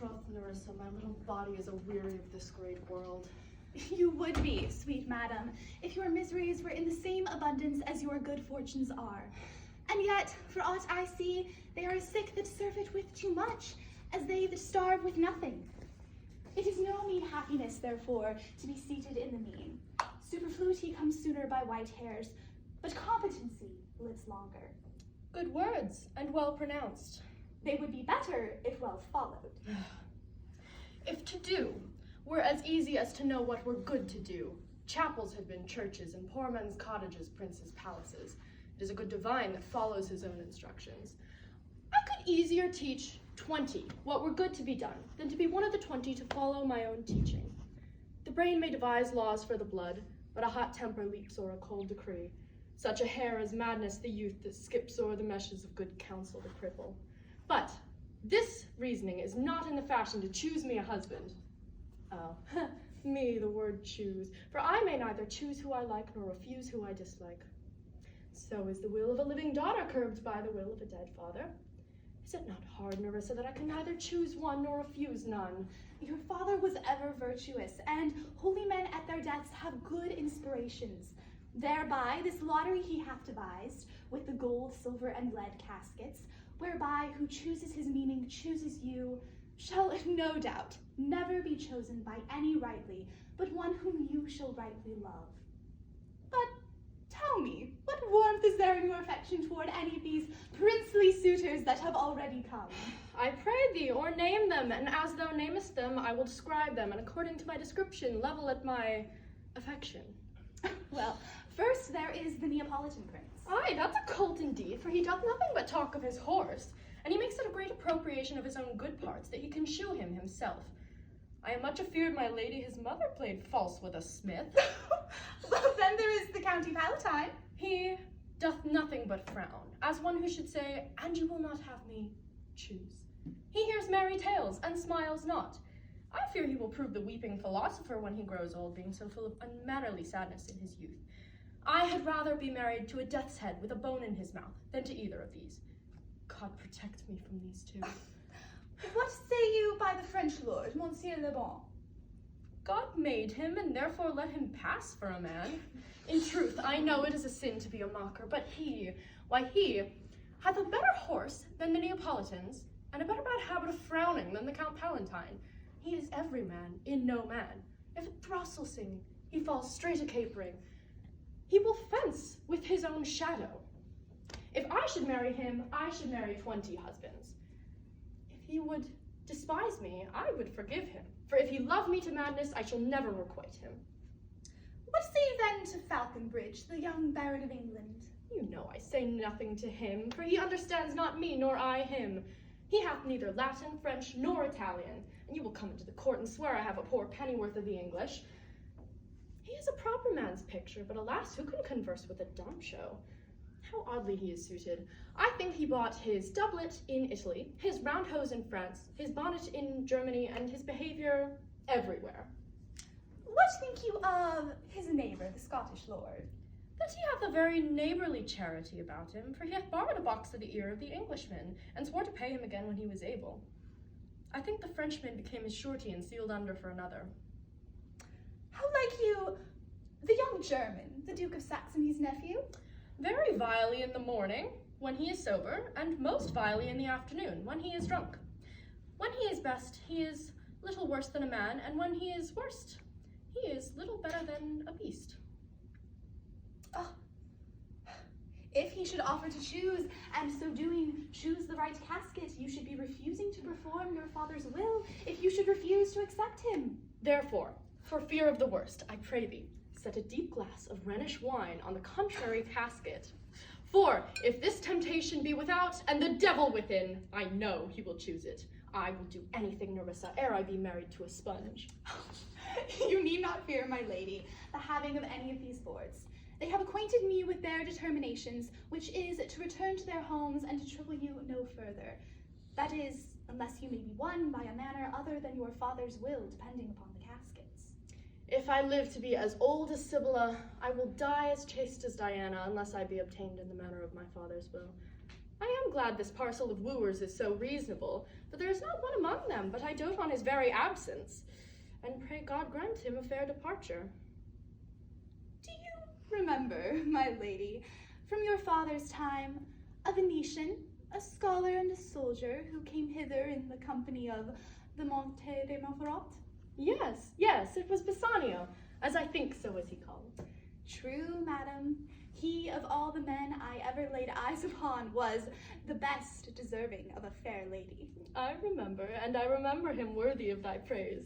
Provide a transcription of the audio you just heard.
troth, Nerissa, my little body is aweary of this great world. You would be, sweet madam, if your miseries were in the same abundance as your good fortunes are. And yet, for aught I see, they are as sick that serve it with too much, as they that starve with nothing. It is no mean happiness, therefore, to be seated in the mean. Superfluity comes sooner by white hairs, but competency lives longer. Good words, and well pronounced. They would be better if well followed. If to do were as easy as to know what were good to do, chapels had been churches, and poor men's cottages princes' palaces. It is a good divine that follows his own instructions. I could easier teach 20 what were good to be done than to be one of the 20 to follow my own teaching. The brain may devise laws for the blood, but a hot temper leaps o'er a cold decree. Such a hair is madness the youth that skips o'er the meshes of good counsel to cripple. But this reasoning is not in the fashion to choose me a husband. Oh, me, the word choose, for I may neither choose who I like nor refuse who I dislike. So is the will of a living daughter curbed by the will of a dead father. Is it not hard, Nerissa, that I can neither choose one nor refuse none? Your father was ever virtuous, and holy men at their deaths have good inspirations. Thereby this lottery he hath devised, with the gold, silver, and lead caskets, whereby who chooses his meaning chooses you, shall no doubt never be chosen by any rightly, but one whom you shall rightly love. But tell me, what warmth is there in your affection toward any of these princely suitors that have already come? I pray thee, or name them, and as thou namest them, I will describe them, and according to my description, level at my affection. Well, first there is the Neapolitan prince. Aye, that's a colt indeed, for he doth nothing but talk of his horse, and he makes it a great appropriation of his own good parts, that he can shoe him himself. I am much afeard my lady his mother played false with a smith. Well, then there is the County Palatine. He doth nothing but frown, as one who should say, and you will not have me choose. He hears merry tales, and smiles not. I fear he will prove the weeping philosopher when he grows old, being so full of unmannerly sadness in his youth. I had rather be married to a death's head with a bone in his mouth than to either of these. God protect me from these two. What say you by the French lord, Monsieur Le Bon? God made him, and therefore let him pass for a man. In truth, I know it is a sin to be a mocker, but he hath a better horse than the Neapolitans, and a better bad habit of frowning than the Count Palatine. He is every man in no man. If a throstle sing, he falls straight a capering. He will fence with his own shadow. If I should marry him, I should marry 20 husbands. If he would despise me, I would forgive him. For if he love me to madness, I shall never requite him. What say you then to Falconbridge, the young Baron of England? You know I say nothing to him, for he understands not me, nor I him. He hath neither Latin, French, nor Italian, and you will come into the court and swear I have a poor pennyworth of the English. He is a proper man's picture, but alas, who can converse with a dumb show? How oddly he is suited. I think he bought his doublet in Italy, his round hose in France, his bonnet in Germany, and his behavior everywhere. What think you of his neighbor, the Scottish lord? That he hath a very neighbourly charity about him, for he hath borrowed a box of the ear of the Englishman, and swore to pay him again when he was able. I think the Frenchman became his surety and sealed under for another. How like you the young German, the Duke of Saxony's nephew? Very vilely in the morning, when he is sober, and most vilely in the afternoon, when he is drunk. When he is best, he is little worse than a man, and when he is worst, he is little better than a beast. Oh, if he should offer to choose, and so doing choose the right casket, you should be refusing to perform your father's will, if you should refuse to accept him. Therefore, for fear of the worst, I pray thee, set a deep glass of Rhenish wine on the contrary casket. For if this temptation be without, and the devil within, I know he will choose it. I will do anything, Nerissa, ere I be married to a sponge. You need not fear, my lady, the having of any of these boards. They have acquainted me with their determinations, which is to return to their homes and to trouble you no further. That is, unless you may be won by a manner other than your father's will, depending upon the caskets. If I live to be as old as Sibylla, I will die as chaste as Diana, unless I be obtained in the manner of my father's will. I am glad this parcel of wooers is so reasonable, for there is not one among them but I dote on his very absence, and pray God grant him a fair departure. Do you remember, my lady, from your father's time, a Venetian, a scholar and a soldier, who came hither in the company of the Monte de Montferrat? Yes, it was Bassanio, as I think so is he called. True, madam. He, of all the men I ever laid eyes upon, was the best deserving of a fair lady. I remember, and I remember him worthy of thy praise.